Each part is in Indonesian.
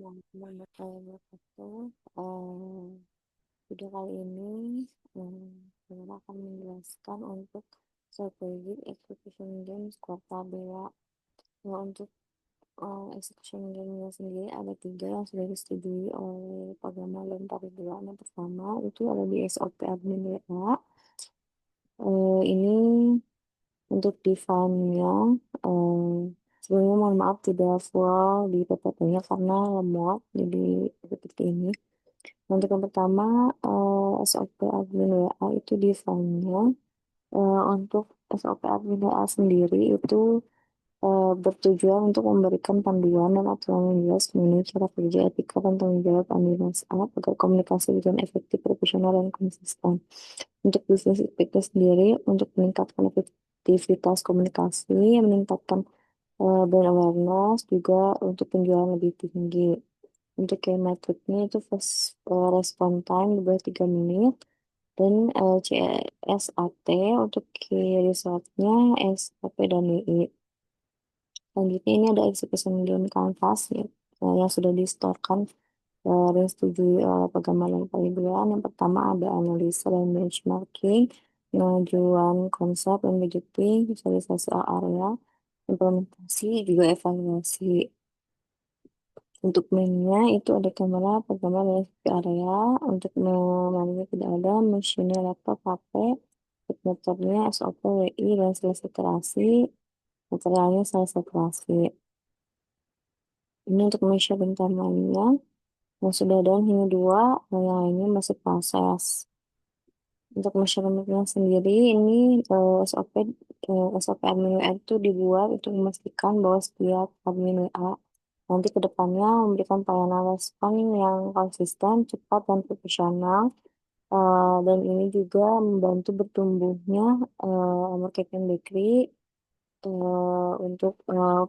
Assalamualaikum warahmatullahi wabarakatuh. Video kali ini saya akan menjelaskan untuk strategi execution games kuartal 2. Nah, untuk execution gamenya sendiri ada 3 yang sudah disetujui oleh Pagama dan Paribuan. Yang pertama itu ada di SOP admin WA. Ini untuk define-nya, sebelumnya mohon maaf tidak full di PPT-nya karena lemot, jadi seperti ini. Untuk yang pertama, SOP admin WA itu define-nya, untuk SOP admin WA sendiri itu bertujuan untuk memberikan panduan dan aturan yang jelas mengenai cara kerja, etika, dan tanggung jawab admin WhatsApp agar komunikasi berjalan efektif, profesional, dan konsisten. Untuk bisnis efektif sendiri, untuk meningkatkan efektivitas komunikasi, meningkatkan brand awareness, juga untuk penjualan lebih tinggi. Untuk key metricnya itu fast response time di bawah 3 menit, dan CSAT untuk key resultnya SAP dan WI. Selanjutnya ini ada execution game canvas ya, yang sudah distorkan dan disetujui oleh Pagama dan Paribuan. Yang pertama ada analisa dan benchmarking, pengajuan konsep dan budgeting, visualisasi area, implementasi, juga evaluasi. Untuk mainnya itu ada kamera, pertama dari area, untuk memanggil tidak ada, mesinnya laptop, HP, motornya SOP, WI, dan selesai iterasi, materialnya selesai iterasi. Ini untuk measure dan timeline-nya, yang sudah down hingga 2, yang lainnya masih proses. Untuk measurement-nya sendiri, ini SOP admin WA itu dibuat untuk memastikan bahwa setiap admin WA nanti ke depannya memberikan pelayanan respon yang konsisten, cepat, dan profesional. Dan ini juga membantu bertumbuhnya marketing bakery untuk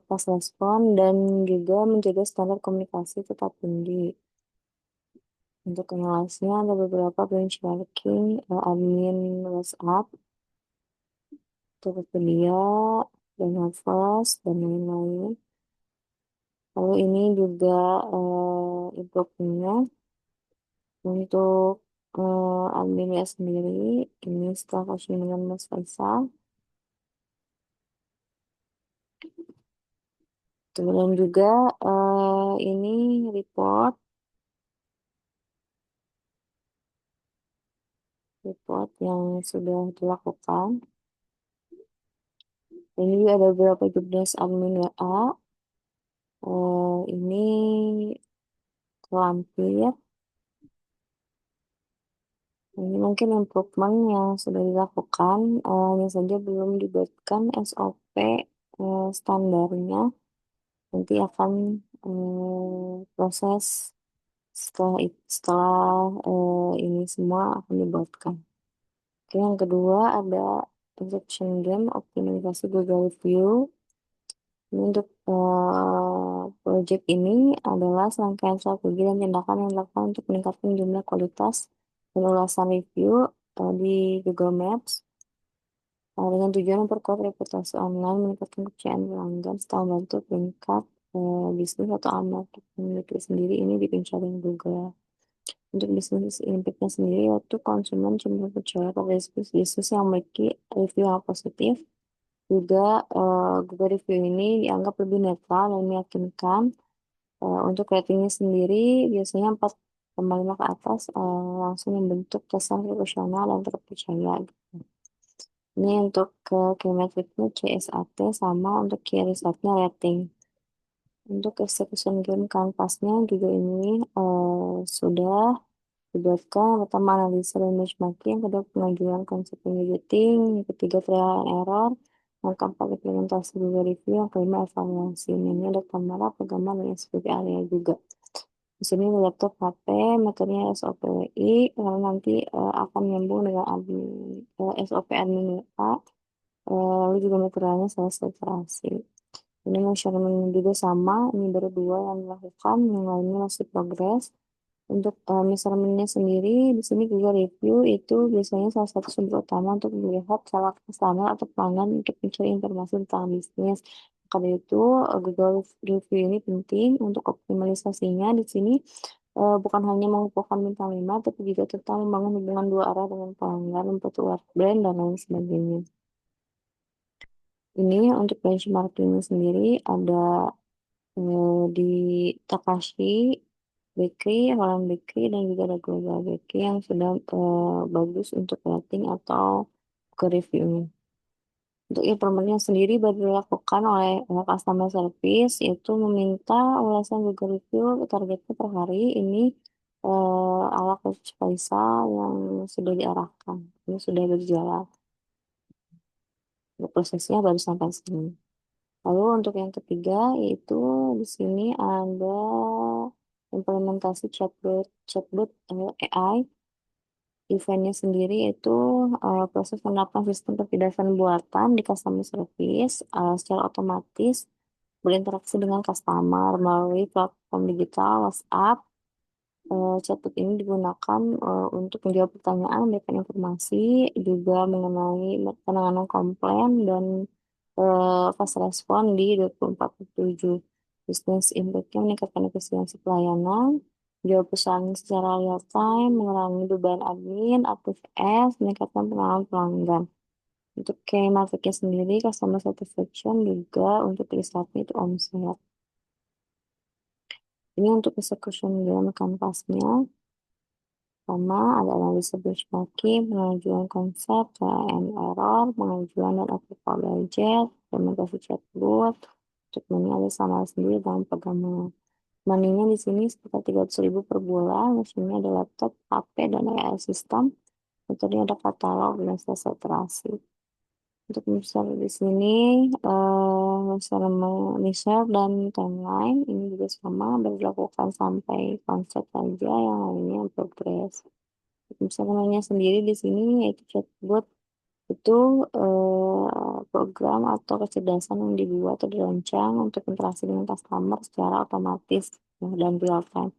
pas respon, dan juga menjaga standar komunikasi tetap tinggi. Untuk analysisnya ada beberapa benchmarking admin WhatsApp, Tokopedia, dan Nafas, dan lain-lain. Lalu ini juga improvement untuk adminnya sendiri. Ini setelah coaching dengan Mas Faisal. Kemudian juga ini report yang sudah dilakukan. Ini juga ada beberapa jobdesk admin WA. Ini lampir. Ini mungkin improvement yang sudah dilakukan, hanya saja belum dibuatkan SOP standarnya. Nanti akan proses setelah ini semua akan dibuatkan. Oke, yang kedua ada injection game optimalisasi Google Review. Ini untuk project ini adalah serangkaian strategi dan tindakan yang dilakukan untuk meningkatkan jumlah kualitas dan ulasan review di Google Maps, dengan tujuan memperkuat reputasi online, meningkatkan kepercayaan pelanggan, serta membantu peringkat bisnis atau marketing itu sendiri ini di pencarian Google. Untuk bisnis impact-nya sendiri, yaitu konsumen cenderung percaya pada bisnis yang memiliki review yang positif. Juga Google Review ini dianggap lebih netral dan meyakinkan. Untuk ratingnya sendiri biasanya 4,5 ke atas, langsung membentuk kesan profesional dan terpercaya gitu. Ini untuk key metricnya CSAT, sama untuk key resultnya rating. Untuk execution game canvasnya juga ini sudah dibuatkan. Pertama analisa dan benchmarking, yang kedua pengajuan konsep budgeting, yang ketiga trial and error, yang keempat implementasi Google Review, yang kelima evaluasi. Ini ada kamera, pegangan, dan SPP area juga. Di sini ada laptop, HP, materinya SOPWI, lalu nanti akan nyambung dengan SOP admin WA, lalu juga materialnya selesai iterasi. Ini measurement juga sama, ini baru 2 yang dilakukan, yang lainnya masih progres. Untuk measurementnya sendiri, di sini Google Review itu biasanya salah satu sumber utama untuk melihat salah standar atau pelanggan untuk mencari informasi tentang bisnis. Karena itu, Google Review ini penting untuk optimalisasinya di sini, bukan hanya mengumpulkan bintang 5, tapi juga tentang membangun hubungan dua arah dengan pelanggan, memperkuat brand, dan lain sebagainya. Ini untuk benchmarking sendiri ada di Takashi Bakery, Holland Bakery, dan juga ada Global Bakery yang sudah bagus untuk rating atau ke reviewnya. Untuk improvement sendiri baru dilakukan oleh customer service, yaitu meminta ulasan Google Review targetnya per hari ini ala Coach Faisal yang sudah diarahkan. Ini sudah berjalan. Untuk prosesnya baru sampai sini. Lalu untuk yang ketiga yaitu di sini ada implementasi chatbot AI. Eventnya sendiri itu proses penerapan sistem kecerdasan buatan di customer service secara otomatis berinteraksi dengan customer melalui platform digital WhatsApp. Chatbot ini digunakan untuk menjawab pertanyaan, memberikan informasi, juga mengenai penanganan komplain dan fast respon di 24/7. Business impact-nya meningkatkan efisiensi pelayanan, jawab pesan secara real time, mengurangi beban admin, aktif S, meningkatkan pengalaman pelanggan. Untuk key marketnya sendiri, customer satisfaction juga untuk risetnya itu omset. Ini untuk execution dalam kanvasnya. Pertama, ada analisa benchmarking, pengajuan konsep, trial and error, pengajuan dan approval budget, implementasi chatbot, untuk ini sama sendiri dalam programnya. Money-nya di sini sekitar 300.000 per bulan, mesinnya ada laptop, HP, dan AI system. Metodenya ada katalog dan selesai terasi. Untuk misal di sini, misalnya misal dan timeline, ini juga sama, baru dilakukan sampai konsep saja, yang lainnya progress. Misalnya sendiri di sini yaitu chatbot itu program atau kecerdasan yang dibuat atau dirancang untuk interaksi dengan customer secara otomatis dan real time.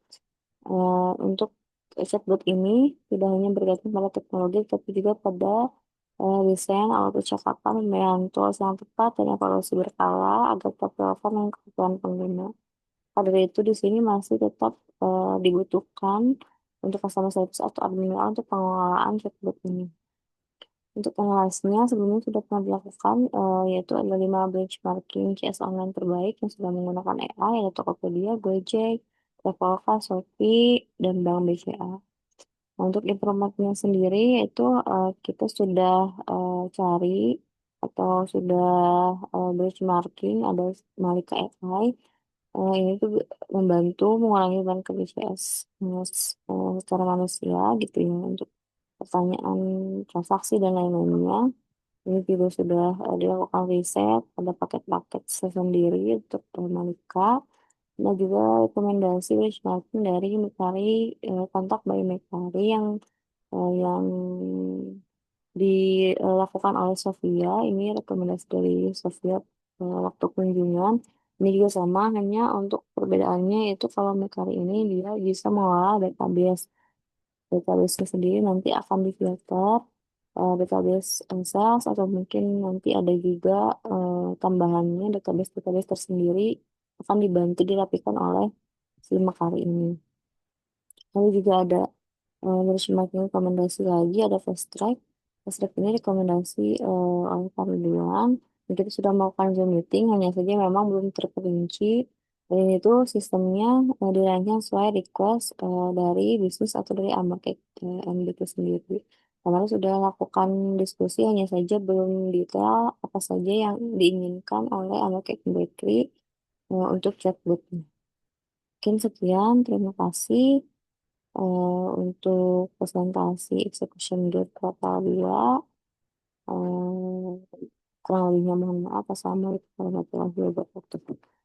Untuk chatbot ini tidak hanya bergantung pada teknologi, tapi juga pada desain alat percakapan, pemilihan tools yang tepat, dan evaluasi berkala agar tetap relevan dengan kebutuhan pengguna. Pada itu di sini masih tetap dibutuhkan untuk customer service atau admin untuk pengelolaan chatbot ini. Untuk analysisnya sebelumnya sudah pernah dilakukan, yaitu ada 5 benchmarking CS online terbaik yang sudah menggunakan AI, ada Tokopedia, Gojek, Traveloka, Shopee, dan Bank BCA. Untuk improvement sendiri yaitu kita sudah cari atau sudah benchmarking ada Malika AI. Ini tuh membantu mengurangi beban kerja CS secara manusia gitu ya untuk pertanyaan transaksi dan lain-lainnya. Ini juga sudah dilakukan riset, ada paket-paket sendiri untuk Malika. Ada juga rekomendasi benchmarking dari Mekari, kontak by Mekari yang dilakukan oleh Sofia. Ini rekomendasi dari Sofia waktu kunjungan. Ini juga sama, hanya untuk perbedaannya itu kalau Mekari ini dia bisa mengolah database. Database sendiri nanti akan difilter database sales atau mungkin nanti ada juga tambahannya database tersendiri akan dibantu dirapikan oleh si Mekari ini. Lalu juga ada dari semakin rekomendasi lagi ada fast track. Fast track ini rekomendasi oleh Pak Ridwan. Dan kita sudah melakukan Zoom meeting, hanya saja memang belum terperinci. Dan itu sistemnya dirancang sesuai request dari bisnis atau dari Amarket MBK sendiri. Kemarin sudah lakukan diskusi, hanya saja belum detail apa saja yang diinginkan oleh Amarket Bakery untuk chatbotnya. Mungkin sekian, terima kasih untuk presentasi execution guide kuartal 2. Kurang lebihnya mohon maaf. Assalamualaikum warahmatullahi wabarakatuh.